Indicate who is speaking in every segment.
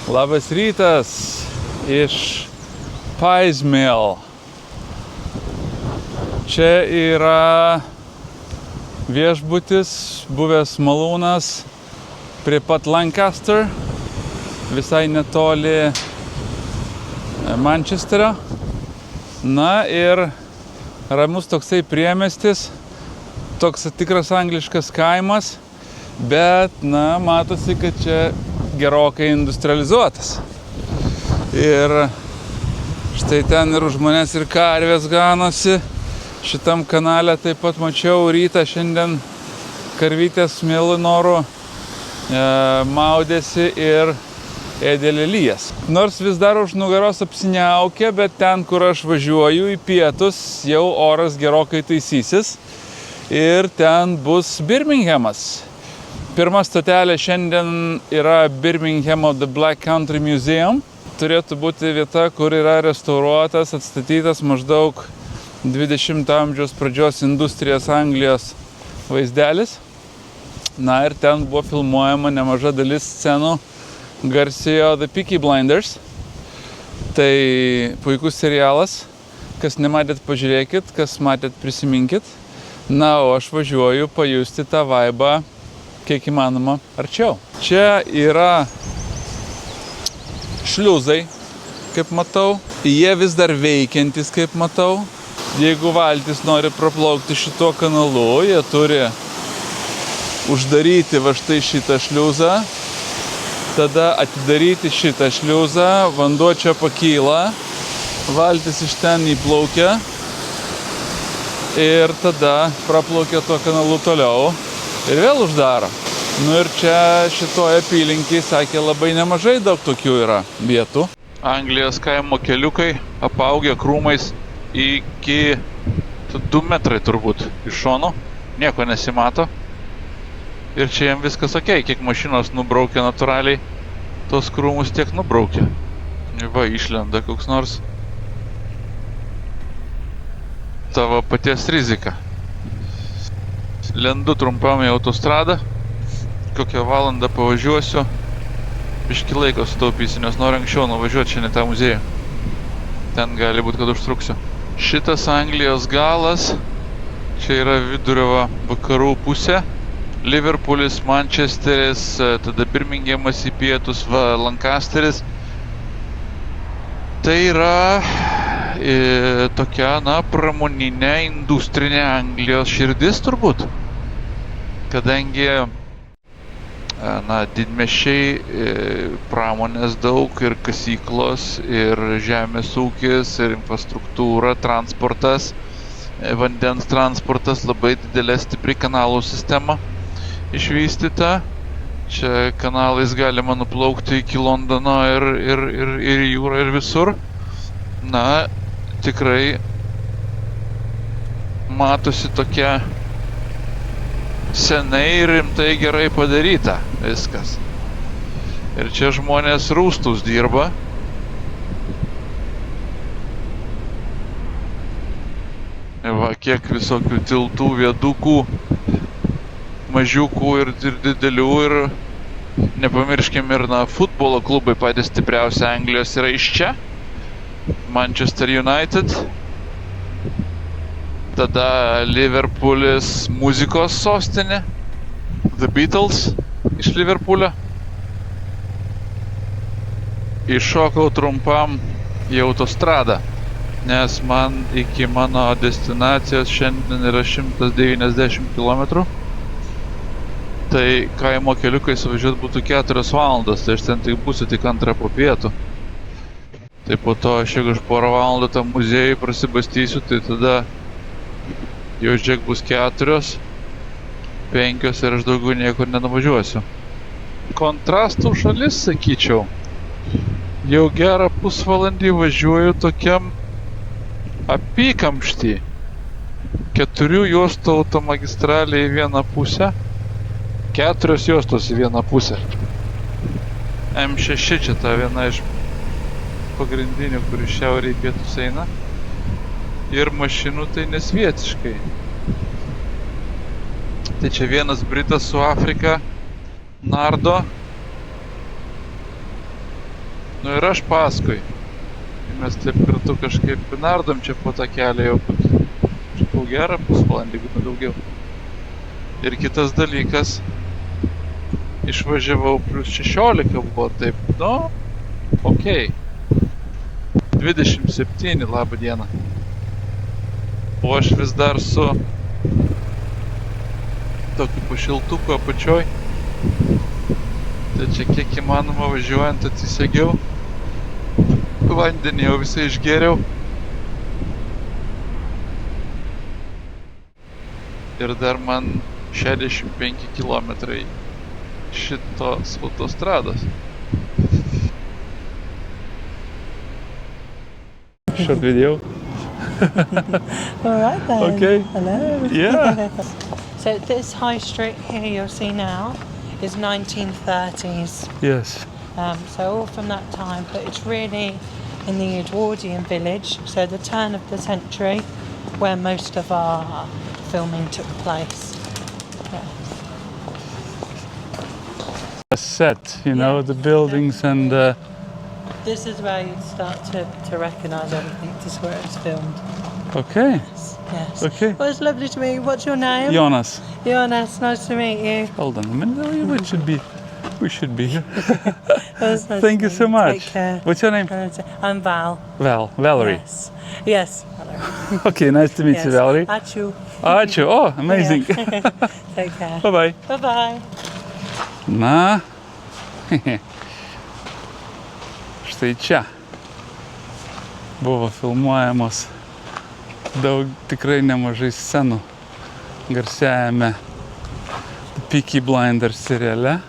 Speaker 1: Labas rytas iš Pies Mill. Čia yra viešbutis, buvęs malūnas prie pat Lancaster, visai netoli Mančesterio. Na ir ramus toksai priemiestis, toks tikras angliškas kaimas, bet, matosi, kad čia gerokai industrializuotas. Ir štai ten ir už manęs ir karvės ganosi. Šitam kanale taip pat mačiau rytą šiandien karvytės mielu noru maudėsi ir ėdė lelijas. Nors vis dar už nugaros apsiniaukia, bet ten, kur aš važiuoju į pietus, jau oras gerokai taisysis ir ten bus Birminghamas. Pirma stotelė šiandien yra Birminghamo The Black Country Museum. Turėtų būti vieta, kur yra restauruotas, atstatytas maždaug 20 amžiaus pradžios industrijos Anglijos vaizdelis. Na ir ten buvo filmuojama nemaža dalis scenų garsiojo The Peaky Blinders. Tai puikus serialas. Kas nematėt, pažiūrėkit, kas matėt, prisiminkit. Na, o aš važiuoju pajusti tą vaibą kiek įmanoma arčiau. Čia yra šliuzai, kaip matau. Jie vis dar veikiantys, kaip matau. Jeigu valtis nori praplaukti šituo kanalu, jie turi uždaryti va štai šitą šliuzą, tada atidaryti šitą šliuzą, vanduo čia pakyla, valtis iš ten įplaukia ir tada praplaukia tuo kanalu toliau. Ir vėl uždaro. Nu ir čia šitoje apylinkėje, sakė, labai nemažai daug tokių yra vietų. Anglijos kaimo keliukai apaugę krūmais iki 2 metrai turbūt iš šono. Nieko nesimato. Ir čia jam viskas okei. Kiek mašinos nubraukia natūraliai, tos krūmus tiek nubraukia. Va, išlenda koks nors. Tavo paties rizika. Lendu trumpam į autostradą, kokią valandą pavažiuosiu, biškį laiko sutaupysiu, nes noriu anksčiau nuvažiuoti šiandien tą muziejų. Ten gali būti, kad užtruksiu. Šitas Anglijos galas, čia yra vidurio vakarų pusė, Liverpoolis, Mančesteris, tada Birminghamas į pietus, Lancasteris. Tai yra tokia, pramoninė, industrinė Anglijos širdis turbūt. Kadangi, didmiesčiai, pramonės daug ir kasyklos, ir žemės ūkis, ir infrastruktūra, transportas, vandens transportas, labai didelė stipri kanalų sistema išvystyta. Čia kanalais galima nuplaukti iki Londono ir jūrą ir visur. Na, tikrai matosi tokia senai rimtai gerai padaryta viskas. Ir čia žmonės rūstus dirba. Va, kiek visokių tiltų, viadukų, mažiukų ir didelių. Ir nepamirškim ir futbolo klubai patys stipriausi Anglijos yra iš čia. Manchester United, tada Liverpoolis muzikos sostinė, The Beatles iš Liverpoolio. Iššokau trumpam į autostradą, nes man iki mano destinacijos šiandien yra 190 km. Tai kaimo keliukais važiuoti būtų 4 valandas, tai aš ten tik būsiu tik 2 po pietų. Tai po to aš jeigu už porą valandų tam muziejui prasibastysiu, tai tada jau žiūrėk bus 4, 5 ir aš daugiau niekur nenuvažiuosiu. Kontrastų šalis, sakyčiau. Jau gerą pusvalandį važiuoju tokiam apykamštį. 4 juostų automagistralė į vieną pusę, 4 juostos į vieną pusę. M6 čia ta viena iš pagrindinių, kur iš šiaurė į pietus eina. Ir mašinų tai nesvietiškai. Tai čia vienas britas su Afrika nardo. Nu ir aš paskui. Mes taip kartu kažkaip nardom čia po tą kelią jau, sakau, gerą pusvalandį, jeigu ne daugiau. Ir kitas dalykas, išvažiavau plus 16 buvo, taip, nu, okei. 27, labą dieną. O aš vis dar su tokiu pašiltuku apačioj. Tai čia kiek įmanoma važiuojant atsisegiau. Vandenį jau visai išgėriau. Ir dar man 65 kilometrai šitos autostrados. Short video.
Speaker 2: All right then.
Speaker 1: Okay.
Speaker 2: Hello.
Speaker 1: Yeah.
Speaker 2: So this high street here you'll see now is 1930s.
Speaker 1: Yes.
Speaker 2: So all from that time, but it's really in the Edwardian village, so the turn of the century, where most of our filming took place. Yeah.
Speaker 1: A set, you know, the buildings and
Speaker 2: This is where you'd start to recognise everything. This is where it was filmed.
Speaker 1: okay.
Speaker 2: Yes.
Speaker 1: Okay.
Speaker 2: Well, it's lovely to meet you. What's your name?
Speaker 1: Jonas.
Speaker 2: Jonas, nice to meet you.
Speaker 1: Hold on a minute. We should be here.
Speaker 2: Nice
Speaker 1: Thank
Speaker 2: to
Speaker 1: you
Speaker 2: meet
Speaker 1: so much.
Speaker 2: Take care.
Speaker 1: What's your name?
Speaker 2: I'm Val.
Speaker 1: Valerie.
Speaker 2: Yes. Yes. Hello.
Speaker 1: Okay, nice to meet you, Valerie.
Speaker 2: Ačiū.
Speaker 1: Ačiū. Oh, amazing.
Speaker 2: Yeah. Take care.
Speaker 1: Bye-bye.
Speaker 2: Bye-bye.
Speaker 1: Na. Štai čia buvo filmuojamos daug tikrai nemažai scenų garsiajame Peaky Blinders seriale.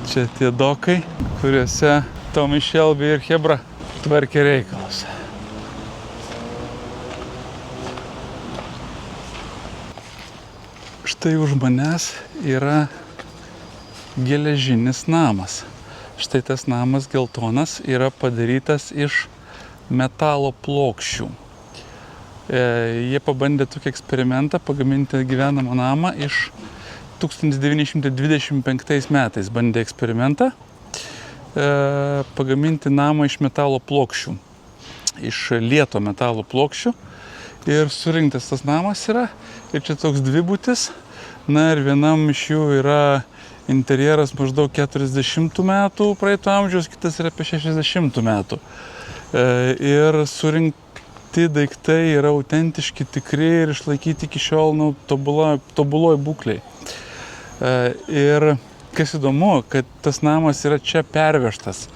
Speaker 1: Čia tie dokai, kuriuose Tommy Shelby ir Hebra tvarkė reikalus. Štai už manęs yra geležinis namas. Štai tas namas geltonas yra padarytas iš metalo plokščių. Jie pabandė tokį eksperimentą pagaminti gyvenamą namą iš 1925 metais bandė eksperimentą pagaminti namą iš metalo plokščių, iš lieto metalo plokščių. Ir surinktas tas namas yra, ir čia toks dvibutis, na ir vienam iš jų yra interjeras maždaug 40 metų praeito amžiaus, kitas yra apie 60 metų. Ir surinkti daiktai yra autentiški, tikri ir išlaikyti iki šiol tobuloj būklėj. Ir kas įdomu, kad tas namas yra čia pervežtas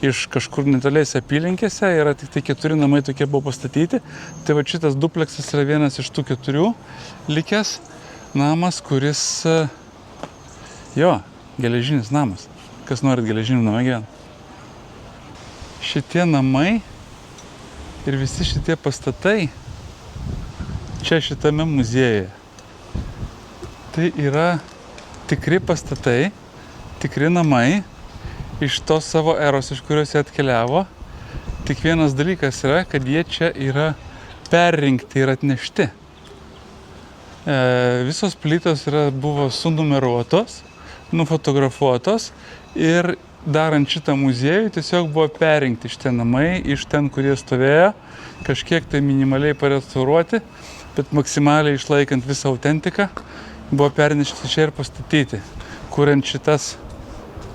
Speaker 1: iš kažkur netoliese apylinkėse, yra tik tai 4 namai tokie buvo pastatyti. Tai va šitas dupleksas yra vienas iš tų 4 likęs namas, kuris geležinis namas. Kas norit geležinių namą gyventi? Šitie namai ir visi šitie pastatai čia šitame muziejuje. Tai yra tikri pastatai, tikri namai iš tos savo eros, iš kurios jie atkeliavo. Tik vienas dalykas yra, kad jie čia yra perrinkti ir atnešti. Visos plytos buvo sunumeruotos, nufotografuotos ir darant šitą muziejų tiesiog buvo perrinkti šitie namai iš ten, kurie stovėjo, kažkiek tai minimaliai parestauruoti, bet maksimaliai išlaikant visą autentiką, buvo pernešti čia ir pastatyti, kuriant šitas,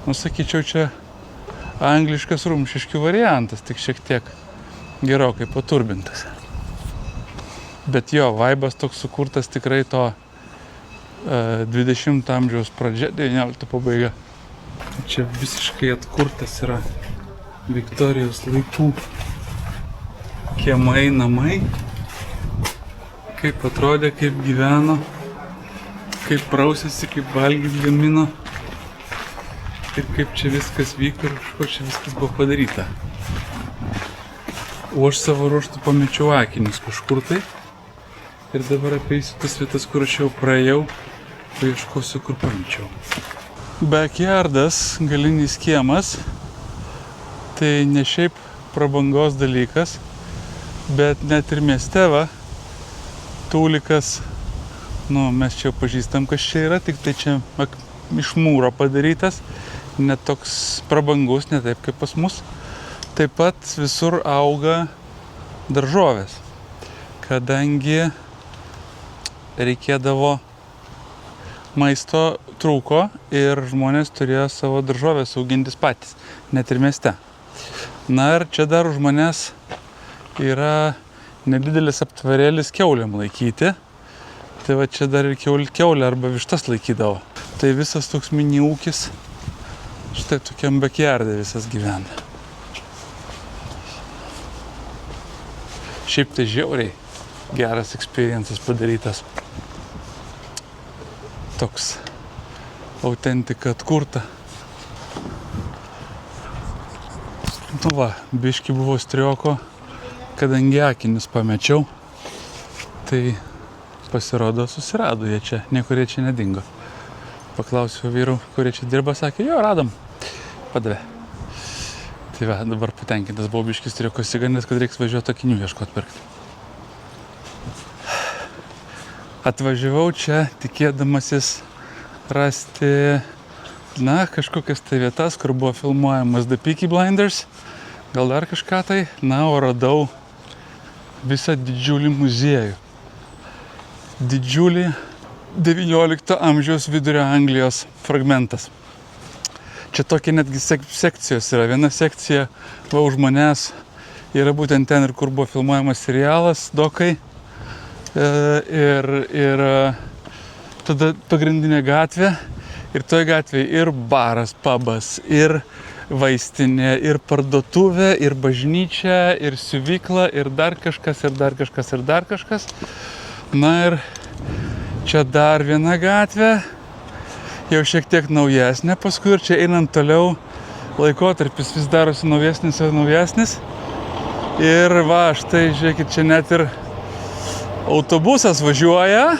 Speaker 1: sakyčiau, čia angliškas rumšiškių variantas, tik šiek tiek gerokai paturbintas. Bet jo, vaibas toks sukurtas tikrai to 20 amžiaus pradžia, 19 pabaiga. Čia visiškai atkurtas yra Viktorijos laikų kiemai, namai. Kaip atrodė, kaip gyveno, kaip prausėsi, kaip valgyt gamino. Ir kaip čia viskas vyko ir iš ko čia viskas buvo padaryta. O aš savo ruoštų pamečiau akinius kažkur tai. Ir dabar apeisiu tas vietas, kur aš jau praėjau, paieškosiu, kur pamečiau. Backyardas, galinis kiemas, tai ne šiaip prabangos dalykas, bet net ir mieste tūlikas, mes čia pažįstam, kas čia yra, tik tai čia iš mūro padarytas, net toks prabangus, ne taip kaip pas mus. Taip pat visur auga daržovės, kadangi reikėdavo maisto trūko ir žmonės turėjo savo daržovės augintis patys, net ir mieste. Na ir čia dar už manęs yra nedidelis aptvarėlis kiaulėm laikyti. Tai va čia dar ir kiaulė arba vištas laikydavo. Tai visas toks mini ūkis štai tokiam backyard'e visas gyvena. Šiaip tai žiauriai geras experiences padarytas. Toks autentika atkurta. Nu va, biški buvo strioko, kadangi akinius pamečiau, tai pasirodo susirado jie čia, niekur jie čia nedingo. Paklausiau vyrų, kurie čia dirba, sakė, jo, radom, padavė. Tai va, dabar patenkintas buvau biški strioko įsigandęs, kad reiks važiuoti akinių ieškot pirkti. Atvažiavau čia tikėdamasis rasti, na, kažkokias tai vietas, kur buvo filmuojamas The Peaky Blinders, gal dar kažką tai, na, o radau visą didžiulį muziejų. Didžiulį 19 amžiaus vidurio Anglijos fragmentas. Čia tokie netgi sekcijos yra. Viena sekcija va už manęs yra būtent ten, ir kur buvo filmuojamas serialas, dokai. Ir tada pagrindinė gatvė. Ir toj gatvėje ir baras, pubas, ir vaistinė, ir parduotuvė, ir bažnyčia, ir siuvykla, ir dar kažkas, ir dar kažkas, ir dar kažkas. Na ir čia dar viena gatvė, jau šiek tiek naujesnė, paskui ir čia einant toliau laikotarpis vis darosi naujesnis ir naujesnis. Ir va, štai, žiūrėkit, čia net ir autobusas važiuoja.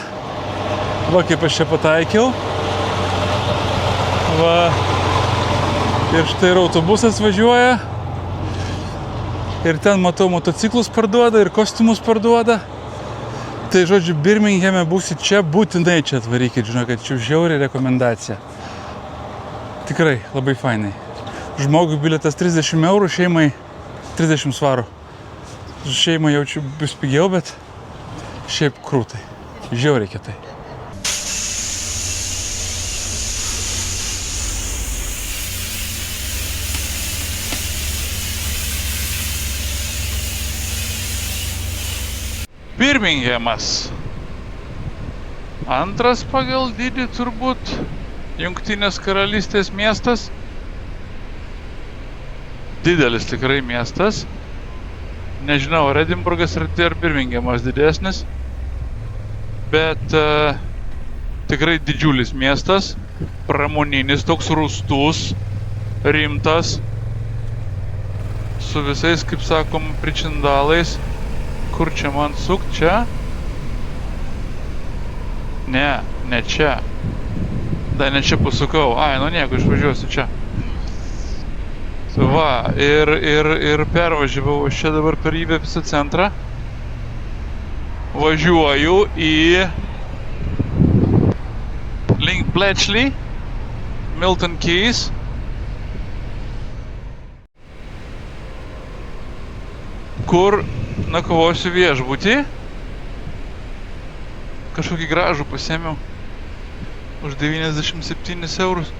Speaker 1: Va, kaip aš čia pataikiau. Va, ir štai ir autobusas važiuoja. Ir ten matau motociklus parduoda ir kostiumus parduoda. Tai žodžiu, Birminghame būsit čia, būtinai čia atvarykit, žinokit, čia žiauri rekomendacija. Tikrai, labai fainai. Žmogui bilietas 30 eurų, šeimai 30 svarų. Šeimai jaučiu bus pigiau, bet šiaip krūtai. Žiauriai kietai. Birminghamas. Antras pagal dydį turbūt Jungtinės karalystės miestas. Didelis tikrai miestas. Nežinau, ar Edinburgas ar Birminghamas didesnis. Bet tikrai didžiulis miestas. Pramoninis, toks rūstus, rimtas. Su visais, kaip sakom, pričindalais. Kur čia man sukt? Čia? Ne čia. Da, ne čia pasukau. Ai, nu nieko, išvažiuosiu čia. Va, ir pervažiavau aš čia dabar per visą centrą. Važiuoju į link Bletchley, Milton Keynes. Kur nakvosiu viešbutį. Kažkokį gražų pasėmiau už 97 eurus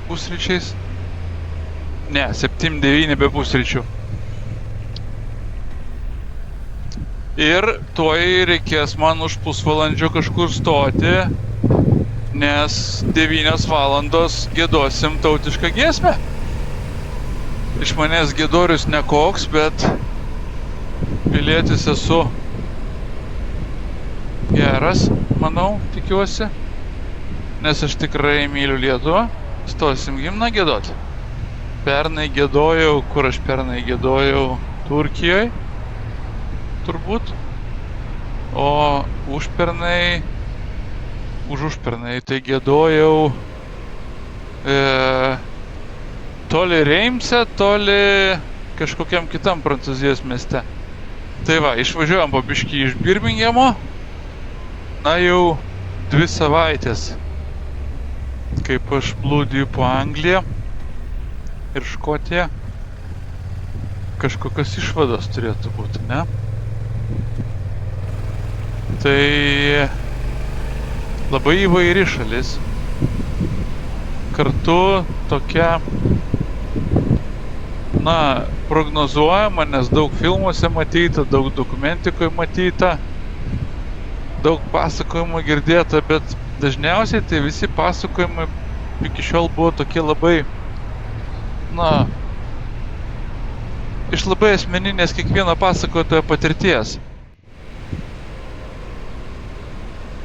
Speaker 1: pusryčiais. Ne, 7-9 be pusryčių. Ir tuoj reikės man už pusvalandžio kažkur stoti, nes 9 valandos giedosim tautišką giesmę. Iš manęs giedorius nekoks, bet pilietis esu geras, manau, tikiuosi, nes aš tikrai myliu Lietuvą. Stosim himną giedot. Pernai giedojau, kur aš pernai giedojau? Turkijoje, turbūt. O užpernai tai giedojau toli Reimse, toli kažkokiam kitam Prancūzijos mieste. Tai va, išvažiuojam po biškį iš Birminghamo. Na jau 2 savaitės kaip aš blūdiju po Angliją ir Škotiją. Kažkokios išvados turėtų būti, ne? Tai labai įvairi šalis. Kartu tokia, prognozuojama, nes daug filmuose matyta, daug dokumentikoje matyta, daug pasakojimų girdėta, bet dažniausiai tai visi pasakojimai iki šiol buvo tokie labai, iš labai asmeninės kiekvieno pasakotojo patirties.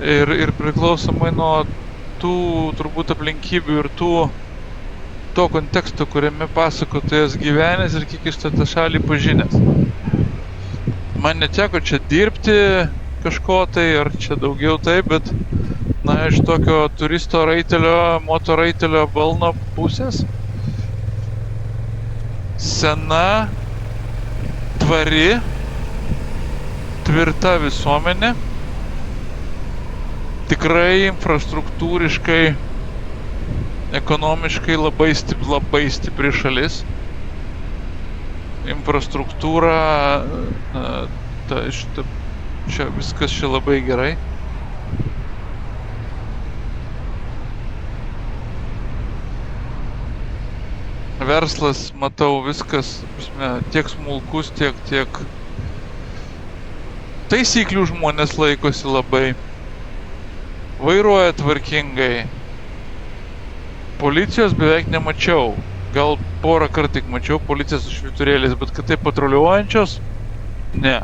Speaker 1: Ir priklausomai nuo tų turbūt aplinkybių ir to konteksto, kuriame pasakotojas gyvenęs ir kiek iš tą šalį pažinęs. Man neteko čia dirbti kažko tai, ar čia daugiau taip, bet iš tokio turisto raitelio, motoraitelio balno pusės. Sena, tvari, tvirta visuomenė, tikrai infrastruktūriškai, ekonomiškai labai stipri šalis. Infrastruktūra, čia viskas čia labai gerai. Verslas, matau, viskas, tiek smulkus, tiek taisyklių žmonės laikosi labai. Vairuoja tvarkingai. Policijos beveik nemačiau. Gal porą kartų tik mačiau policijos su švyturėliais, bet kad tai patruliuojančios? Ne.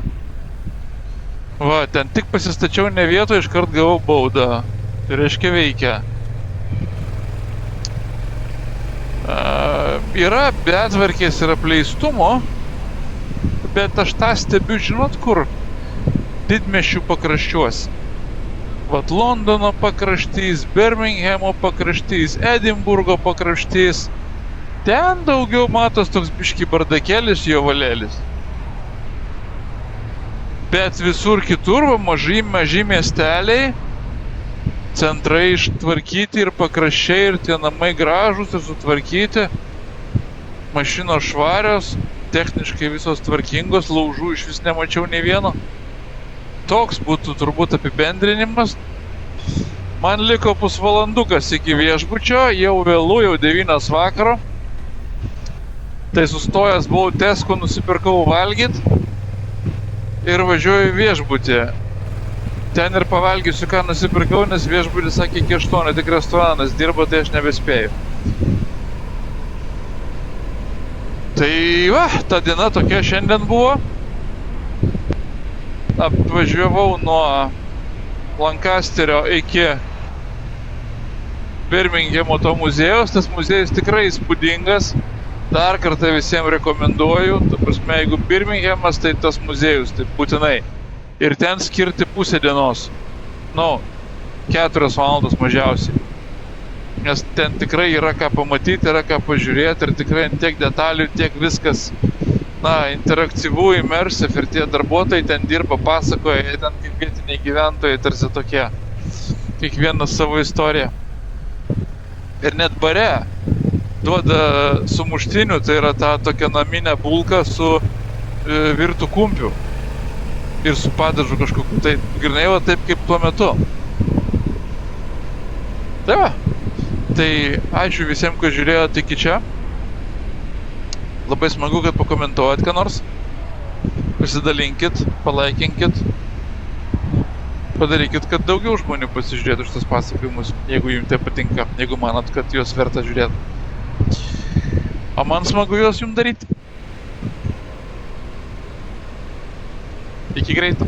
Speaker 1: Va, ten tik pasistačiau ne vietoje, iškart gavau baudą. Tai reiškia veikia. Yra betvarkės ir apleistumo, bet aš tą stebiu, žinot kur? Didmiesčių pakraščiuose. Vat Londono pakraštys, Birminghamo pakraštys, Edinburgo pakraštys. Ten daugiau matos toks biški bardakėlis, jo valėlis. Bet visur kitur, maži miesteliai, centrai ištvarkyti ir pakraščiai, ir tie namai gražūs ir sutvarkyti. Mašinos švarios, techniškai visos tvarkingos, laužų iš vis nemačiau nei vieno. Toks būtų turbūt apibendrinimas. Man liko pusvalandukas iki viešbučio, jau vėlu, jau 9 vakaro. Tai sustojęs buvau Tesco, nusipirkau valgyt ir važiuoju į viešbutį. Ten ir pavalgysiu, ką nusipirkau, nes viešbutis sakė iki 8, tik restoranas dirba, tai aš nebespėjau. Tai va, ta diena tokia šiandien buvo. Apvažiavau nuo Lancasterio iki Birminghamo to muziejaus. Tas muziejus tikrai įspūdingas. Dar kartą visiems rekomenduoju. Ta prasme, jeigu Birminghamas, tai tas muziejus, tai būtinai. Ir ten skirti pusę dienos. 4 valandos mažiausiai. Nes ten tikrai yra ką pamatyti, yra ką pažiūrėti ir tikrai tiek detalių, tiek viskas, interaktyvų, immersive, ir tie darbuotojai ten dirba, pasakoja, jie ten kaip vietiniai gyventojai, tarsi tokie, kiekvienas savo istoriją. Ir net bare duoda sumuštinių, tai yra ta tokia naminė bulka su virtų kumpiu ir su padažu kažkokiu, tai grinai va taip kaip tuo metu. Tai va. Tai ačiū visiems, kas žiūrėjote iki čia. Labai smagu, kad pakomentuojat ką nors. Pasidalinkit, palaikinkit. Padarykit, kad daugiau žmonių pasižiūrėtų šitas pasakojimus, jeigu jums tai patinka, jeigu manot, kad juos verta žiūrėti. O man smagu juos jums daryti. Iki greito.